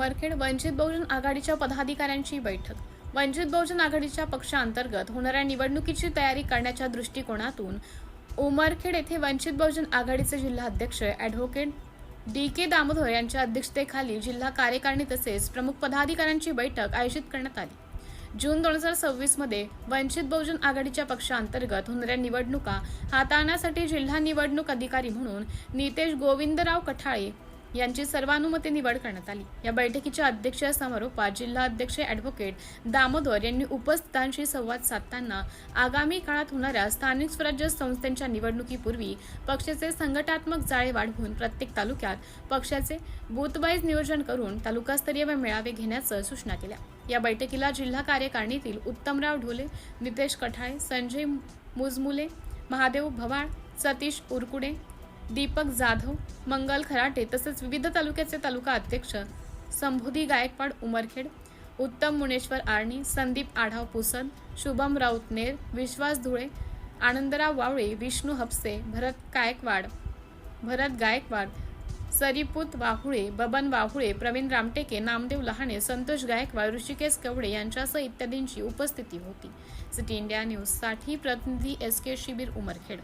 उमरखेड वंचित बहुजन आघाडीच्या पदाधिकाऱ्यांची बैठक। वंचित बहुजन आघाडीच्या पक्षांतर्गत होणाऱ्या निवडणुकीची तयारी करण्याच्या दृष्टिकोनातून उमरखेड येथे वंचित बहुजन आघाडीचे जिल्हा अध्यक्ष ॲडव्होकेट डी.के. दामोदर यांच्या अध्यक्षतेखाली जिल्हा कार्यकारिणी तसेच प्रमुख पदाधिकाऱ्यांची बैठक आयोजित करण्यात आली। जून 2026 मध्ये वंचित बहुजन आघाडीच्या पक्षांतर्गत होणाऱ्या निवडणुका हाताळण्यासाठी जिल्हा निवडणूक अधिकारी म्हणून नितेश गोविंदराव कठाळे यांची सर्वानुमते निवड करण्यात आली। या बैठकीच्या अध्यक्ष समारोपात जिल्हा अध्यक्ष ॲडव्होकेट दामोदर यांनी उपस्थितांशी संवाद साधताना आगामी काळात होणाऱ्या स्थानिक स्वराज्य संस्थांच्या निवडणुकीपूर्वी पक्षाचे संघटनात्मक जाळे वाढवून प्रत्येक तालुक्यात पक्षाचे बूथ वाईज नियोजन करून तालुकास्तरीय मेळावे घेण्याच्या सूचना केल्या। या बैठकीला जिल्हा कार्यकारिणीतील उत्तमराव ढोले, नितेश कठाळे, संजय मुजमुले, महादेव भवाळ, सतीश उरकुडे, दीपक जाधव, मंगल खराटे तसेच विविध तालुक्याचे तालुका अध्यक्ष संबोधी गायकवाड उमरखेड, उत्तम मुनेश्वर आर्णी, संदीप आढाव पुसद, शुभम राऊतनेर, विश्वास धुळे, आनंदराव वावळे, विष्णू हपसे, भरत गायकवाड, सरीपुत वाहुळे, बबन वाहुळे, प्रवीण रामटेके, नामदेव लहाणे, संतोष गायकवाड, ऋषिकेश कवडे यांच्यासह इत्यादींची उपस्थिती होती। सिटी इंडिया न्यूज साठी प्रतिनिधी SK शिबीर उमरखेड।